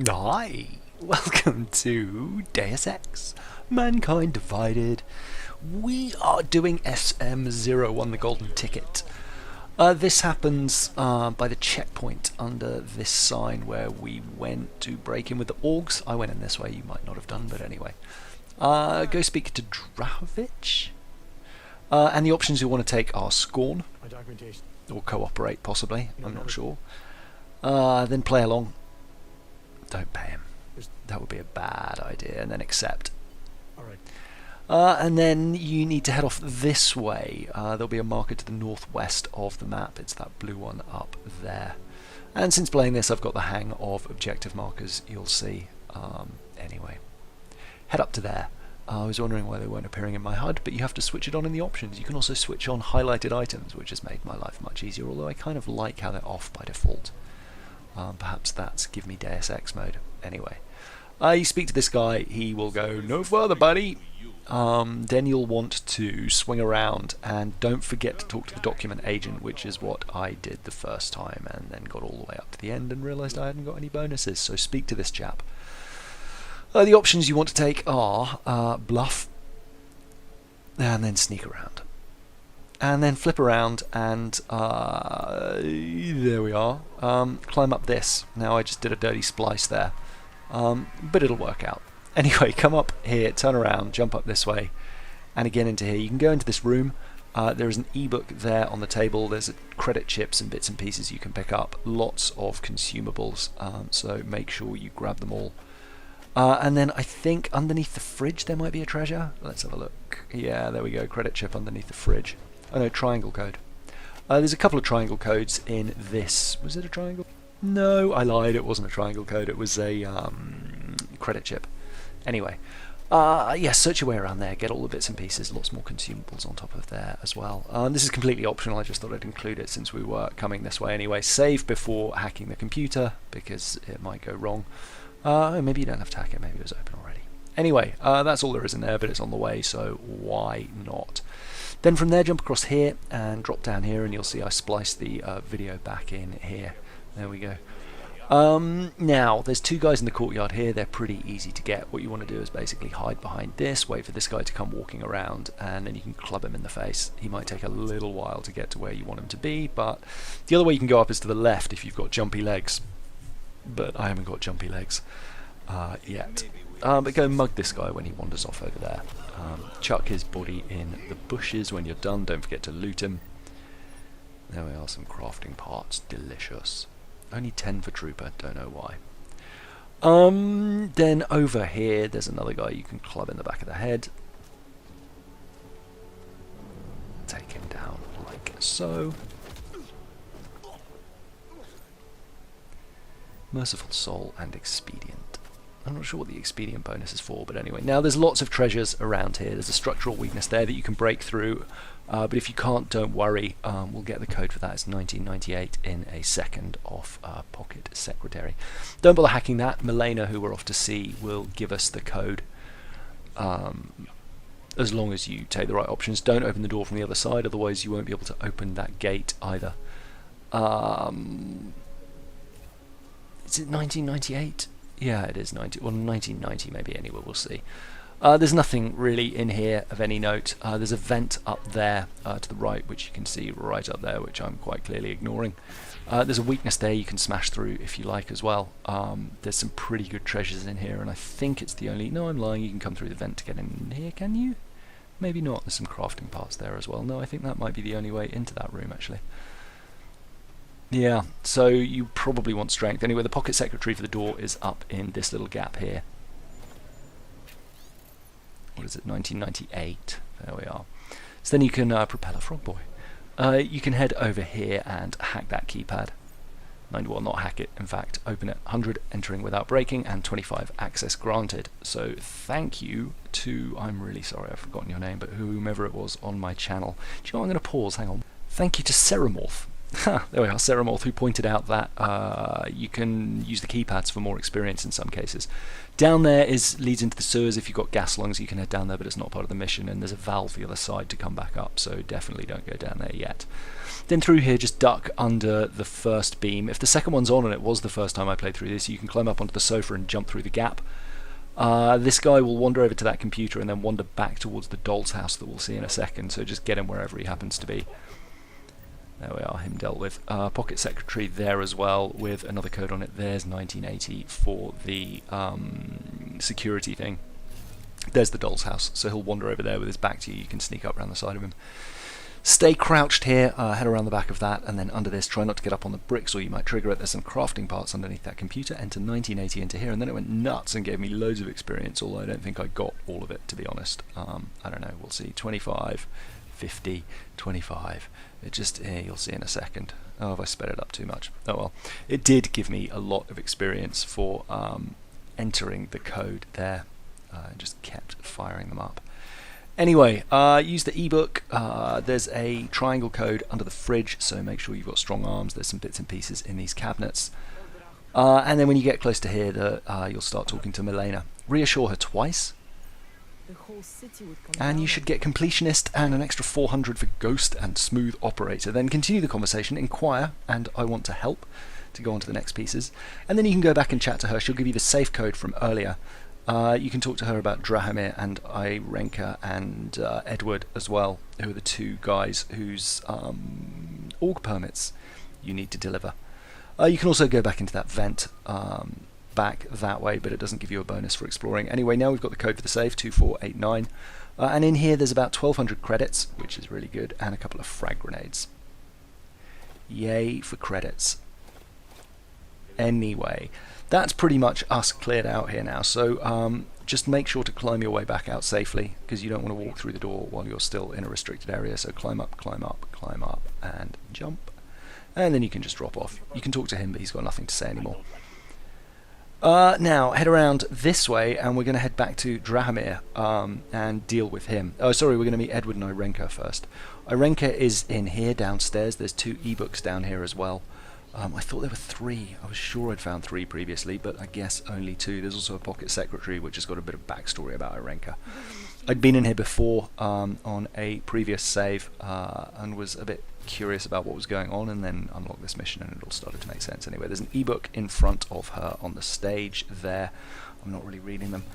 Hi, welcome to Deus Ex, Mankind Divided. We are doing SM01, the golden ticket. This happens by the checkpoint under this sign where we went to break in with the augs. I went in this way, you might not have done, but anyway. Go speak to Drahomir. And the options you want to take are Scorn, or Cooperate possibly, I'm not sure. Then play along. Don't pay him. That would be a bad idea. And then accept. Alright. And then you need to head off this way. There'll be a marker to the northwest of the map. It's that blue one up there. And since playing this, I've got the hang of objective markers, you'll see. Anyway, head up to there. I was wondering why they weren't appearing in my HUD, but you have to switch it on in the options. You can also switch on highlighted items, which has made my life much easier, although I kind of like how they're off by default. Perhaps that's give me Deus Ex mode. Anyway, you speak to this guy, he will go, no further buddy. Then you'll want to swing around and don't forget to talk to the document agent, which is what I did the first time and then got all the way up to the end and realised I hadn't got any bonuses, so speak to this chap. The options you want to take are bluff and then sneak around. And then flip around and there we are. Climb up this. Now I just did a dirty splice there, but it'll work out. Anyway, come up here, turn around, jump up this way, and again into here. You can go into this room. There is an ebook there on the table. There's credit chips and bits and pieces you can pick up. Lots of consumables, so make sure you grab them all. And then I think underneath the fridge there might be a treasure. Let's have a look. Yeah, there we go. Credit chip underneath the fridge. Oh no, triangle code. There's a couple of triangle codes in this. Was it a triangle? No, I lied. It wasn't a triangle code. It was a credit chip. Anyway, yeah, search your way around there. Get all the bits and pieces. Lots more consumables on top of there as well. This is completely optional. I just thought I'd include it since we were coming this way anyway. Save before hacking the computer because it might go wrong. Maybe you don't have to hack it. Maybe it was open already. Anyway, that's all there is in there, but it's on the way, so why not? Then from there jump across here and drop down here and you'll see I spliced the video back in here. There we go. Now there's two guys in the courtyard here. They're pretty easy to get. What you want to do is basically hide behind this, wait for this guy to come walking around, and then you can club him in the face. He might take a little while to get to where you want him to be, but the other way you can go up is to the left if you've got jumpy legs. But I haven't got jumpy legs yet. But go mug this guy when he wanders off over there. Chuck his body in the bushes when you're done. Don't forget to loot him. There we are, some crafting parts. Delicious. Only 10 for Trooper, don't know why. Then over here there's another guy you can club in the back of the head. Take him down like so. Merciful Soul and Expedient. I'm not sure what the Expedient bonus is for, but anyway. Now there's lots of treasures around here. There's a structural weakness there that you can break through, but if you can't, don't worry. We'll get the code for that. It's 1998 in a second off Pocket Secretary. Don't bother hacking that. Milena, who we're off to see, will give us the code as long as you take the right options. Don't open the door from the other side, otherwise you won't be able to open that gate either. Is it 1998? Yeah, it is 1990 maybe, anyway, we'll see. There's nothing really in here of any note. There's a vent up there to the right, which you can see right up there, which I'm quite clearly ignoring. There's a weakness there you can smash through if you like as well. There's some pretty good treasures in here, and I think it's the only... No, I'm lying, you can come through the vent to get in here, can you? Maybe not. There's some crafting parts there as well. No, I think that might be the only way into that room, actually. Yeah, so you probably want strength. Anyway, the pocket secretary for the door is up in this little gap here. What is it, 1998? There we are. So then you can propel a frog boy. You can head over here and hack that keypad. Well, not hack it, in fact, open it. 100 entering without breaking and 25 access granted. So thank you to, I'm really sorry I've forgotten your name, but whomever it was on my channel. Do you know what, I'm going to pause, hang on. Thank you to Ceramorph There we are, Ceremoth, who pointed out that you can use the keypads for more experience in some cases. Down there leads into the sewers. If you've got gas lungs, you can head down there, but it's not part of the mission, and there's a valve the other side to come back up, so definitely don't go down there yet. Then through here, just duck under the first beam. If the second one's on, and it was the first time I played through this, you can climb up onto the sofa and jump through the gap. This guy will wander over to that computer and then wander back towards the doll's house that we'll see in a second, so just get him wherever he happens to be. There we are, him dealt with. Pocket secretary there as well, with another code on it. There's 1980 for the security thing. There's the doll's house, so he'll wander over there with his back to you. You can sneak up around the side of him. Stay crouched here, head around the back of that, and then under this, try not to get up on the bricks or you might trigger it. There's some crafting parts underneath that computer. Enter 1980 into here, and then it went nuts and gave me loads of experience, although I don't think I got all of it, to be honest. I don't know, we'll see. 25, 50, 25. It just, you'll see in a second. Oh, have I sped it up too much? Oh well. It did give me a lot of experience for entering the code there. I just kept firing them up. Anyway, use the ebook. There's a triangle code under the fridge, so make sure you've got strong arms. There's some bits and pieces in these cabinets. And then when you get close to here, you'll start talking to Milena. Reassure her twice. And you should get completionist and an extra 400 for ghost and smooth operator. Then continue the conversation, inquire, and I want to help, to go on to the next pieces. And then you can go back and chat to her. She'll give you the safe code from earlier. You can talk to her about Drahomir and Irenka and Edward as well, who are the two guys whose aug permits you need to deliver. You can also go back into that vent back that way, but it doesn't give you a bonus for exploring. Anyway, now we've got the code for the safe, 2489. And in here there's about 1200 credits, which is really good, and a couple of frag grenades. Yay for credits. Anyway, that's pretty much us cleared out here now, so just make sure to climb your way back out safely, because you don't want to walk through the door while you're still in a restricted area. So climb up, climb up, climb up, and jump. And then you can just drop off. You can talk to him, but he's got nothing to say anymore. Now, head around this way, and we're going to head back to Drahomir and deal with him. Oh, sorry, we're going to meet Edward and Irenka first. Irenka is in here, downstairs. There's 2 ebooks down here as well. I thought there were 3. I was sure I'd found 3 previously, but I guess only 2. There's also a pocket secretary, which has got a bit of backstory about Irenka. I'd been in here before on a previous save and was a bit curious about what was going on, and then unlocked this mission and it all started to make sense. Anyway, there's an ebook in front of her on the stage there. I'm not really reading them.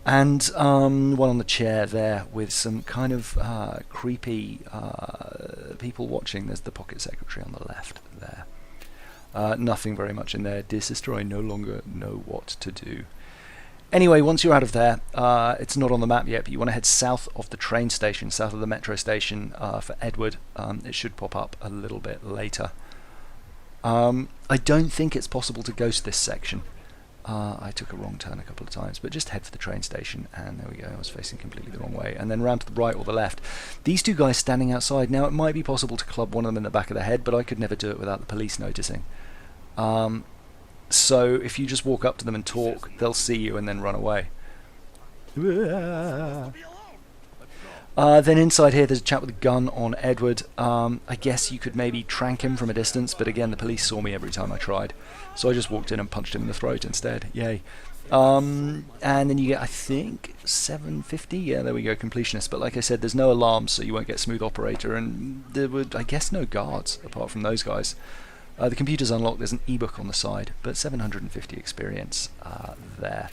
And one on the chair there with some kind of creepy people watching. There's the pocket secretary on the left there. Nothing very much in there. Dear sister, I no longer know what to do. Anyway, once you're out of there, it's not on the map yet, but you want to head south of the train station, south of the metro station for Edward. It should pop up a little bit later. I don't think it's possible to ghost this section. I took a wrong turn a couple of times, but just head for the train station, and there we go. I was facing completely the wrong way. And then round to the right or the left. These 2 guys standing outside. Now, it might be possible to club one of them in the back of the head, but I could never do it without the police noticing. So if you just walk up to them and talk, they'll see you and then run away. Then inside here there's a chap with a gun on Edward. I guess you could maybe trank him from a distance, but again the police saw me every time I tried. So I just walked in and punched him in the throat instead. Yay. And then you get, I think, 750? Yeah, there we go, completionist. But like I said, there's no alarms, so you won't get smooth operator, and there would, I guess, no guards apart from those guys. The computer's unlocked, there's an ebook on the side, but 750 experience there.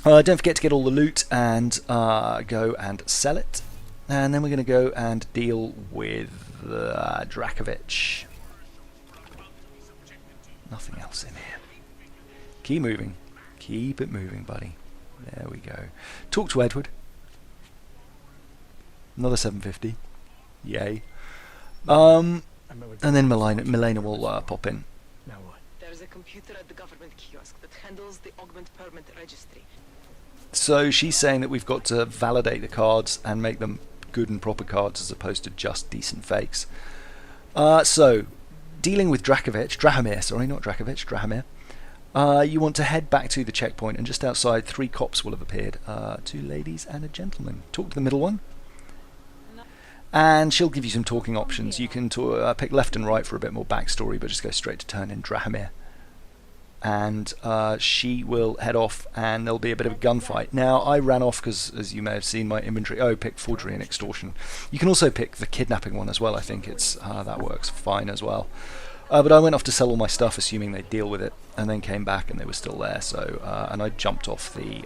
Don't forget to get all the loot and go and sell it. And then we're going to go and deal with Drakovich. Nothing else in here. Keep moving. Keep it moving, buddy. There we go. Talk to Edward. Another 750. Yay. And then Milena will pop in. Now what? There's a computer at the government kiosk that handles the augment permit registry. So she's saying that we've got to validate the cards and make them good and proper cards as opposed to just decent fakes. So, dealing with Drahomir, sorry, not Drakovich, Drahomir. You want to head back to the checkpoint, and just outside 3 cops will have appeared. 2 ladies and a gentleman. Talk to the middle one. And she'll give you some talking options. You can pick left and right for a bit more backstory, but just go straight to turn in Drahomir. And she will head off, and there'll be a bit of a gunfight. Now, I ran off because, as you may have seen, my inventory. Pick forgery and extortion. You can also pick the kidnapping one as well. I think that works fine as well. But I went off to sell all my stuff, assuming they'd deal with it, and then came back and they were still there. So, and I jumped off the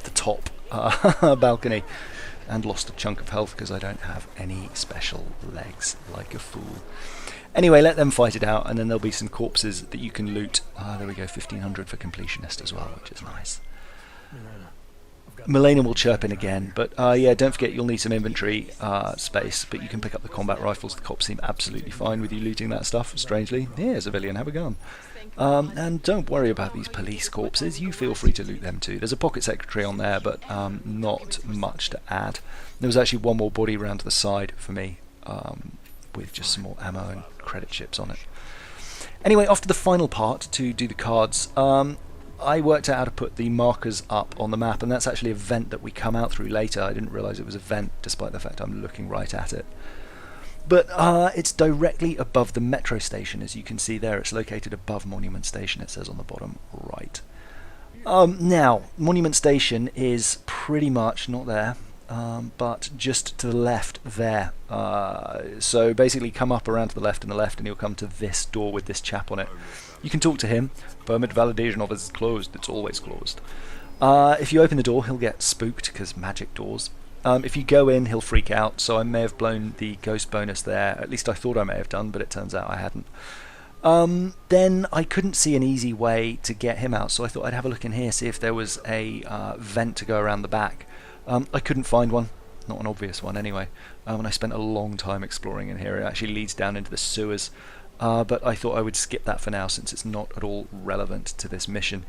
the top balcony, and lost a chunk of health because I don't have any special legs, like a fool. Anyway, let them fight it out, and then there'll be some corpses that you can loot. There we go, 1500 for completionist as well, which is nice. Milena will chirp in again, but yeah, don't forget you'll need some inventory space, but you can pick up the combat rifles. The cops seem absolutely fine with you looting that stuff, strangely. Here, civilian, have a gun. And don't worry about these police corpses, you feel free to loot them too. There's a pocket secretary on there, but not much to add. There was actually one more body round to the side for me, with just some more ammo and credit chips on it. Anyway, off to the final part to do the cards. I worked out how to put the markers up on the map, and that's actually a vent that we come out through later. I didn't realise it was a vent, despite the fact I'm looking right at it. But it's directly above the metro station, as you can see there. It's located above Monument Station, it says on the bottom right. Now, Monument Station is pretty much not there, but just to the left there. So basically come up around to the left, and you'll come to this door with this chap on it. You can talk to him. Permit validation office is closed. It's always closed. If you open the door, he'll get spooked, because magic doors. If you go in, he'll freak out, so I may have blown the ghost bonus there. At least I thought I may have done, but it turns out I hadn't. Then I couldn't see an easy way to get him out, so I thought I'd have a look in here, see if there was a vent to go around the back. I couldn't find one. Not an obvious one anyway. And I spent a long time exploring in here. It actually leads down into the sewers. But I thought I would skip that for now, since it's not at all relevant to this mission.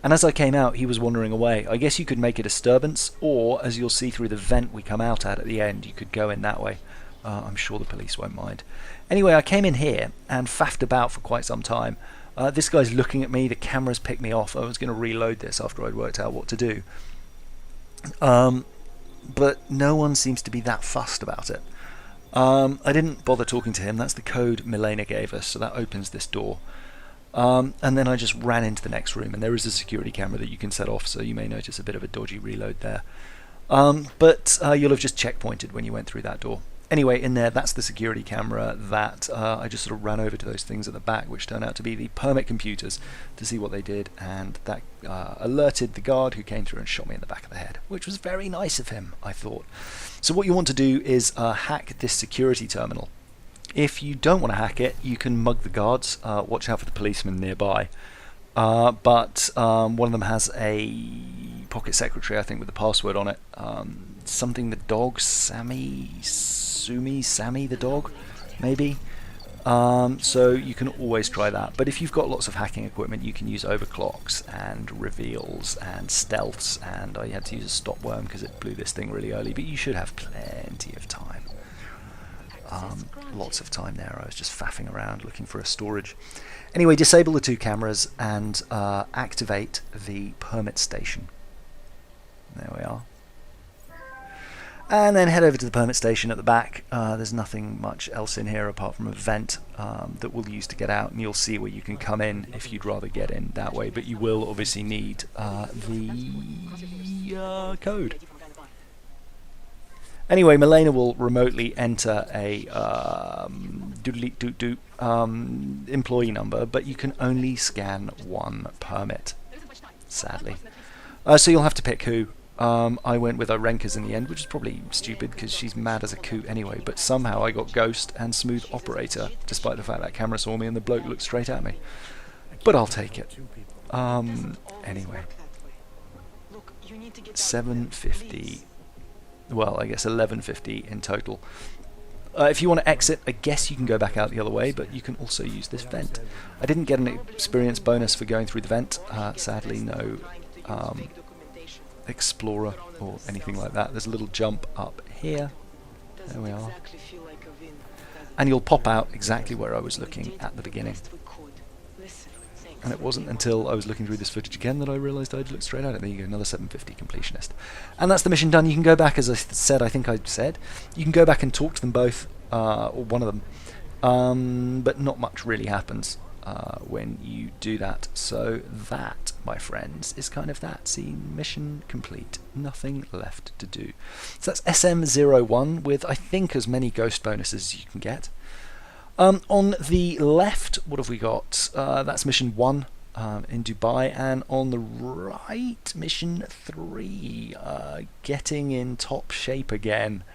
And as I came out, he was wandering away. I guess you could make a disturbance, or, as you'll see through the vent we come out at the end, you could go in that way. I'm sure the police won't mind. Anyway, I came in here and faffed about for quite some time. This guy's looking at me, the camera's picked me off. I was going to reload this after I'd worked out what to do. But no one seems to be that fussed about it. I didn't bother talking to him. That's the code Milena gave us, so that opens this door. And then I just ran into the next room, and there is a security camera that you can set off, so you may notice a bit of a dodgy reload there. But you'll have just checkpointed when you went through that door. Anyway, in there, that's the security camera that I just sort of ran over to those things at the back, which turned out to be the permit computers, to see what they did, and that alerted the guard, who came through and shot me in the back of the head, which was very nice of him, I thought. So what you want to do is hack this security terminal. If you don't want to hack it, you can mug the guards. Watch out for the policemen nearby. But one of them has a pocket secretary, I think, with the password on it. Something the dog, Sammy the dog, maybe. So you can always try that. But if you've got lots of hacking equipment, you can use overclocks and reveals and stealths. And I had to use a stop worm because it blew this thing really early. But you should have plenty of time. Lots of time there. I was just faffing around looking for a storage. Anyway, disable the two cameras and activate the permit station. There we are. And then head over to the permit station at the back. There's nothing much else in here apart from a vent that we'll use to get out, and you'll see where you can come in if you'd rather get in that way, but you will obviously need the code. Anyway, Milena will remotely enter a employee number, but you can only scan one permit, sadly. So you'll have to pick who. I went with Irenka's in the end, which is probably stupid because she's mad as a coot anyway, but somehow I got Ghost and Smooth Operator, despite the fact that camera saw me and the bloke looked straight at me. But I'll take it. Anyway. 750. Well, I guess 1150 in total. If you want to exit, I guess you can go back out the other way, but you can also use this vent. I didn't get an experience bonus for going through the vent. Sadly, no explorer or anything like that. There's a little jump up here. There we are. And you'll pop out exactly where I was looking at the beginning. And it wasn't until I was looking through this footage again that I realised I'd looked straight at it. There you go, another 750 completionist. And that's the mission done. You can go back, as I said, you can go back and talk to them both, or one of them, but not much really happens when you do that. So that, my friends, is kind of that. See, mission complete. Nothing left to do. So that's SM01 with, I think, as many ghost bonuses as you can get. On the left, what have we got? That's mission 1 in Dubai, and on the right, mission 3, getting in top shape again.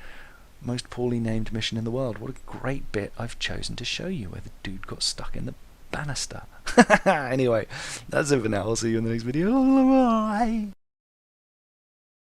Most poorly named mission in the world. What a great bit I've chosen to show you, where the dude got stuck in the banister. Anyway, that's it for now. I'll see you in the next video. Bye.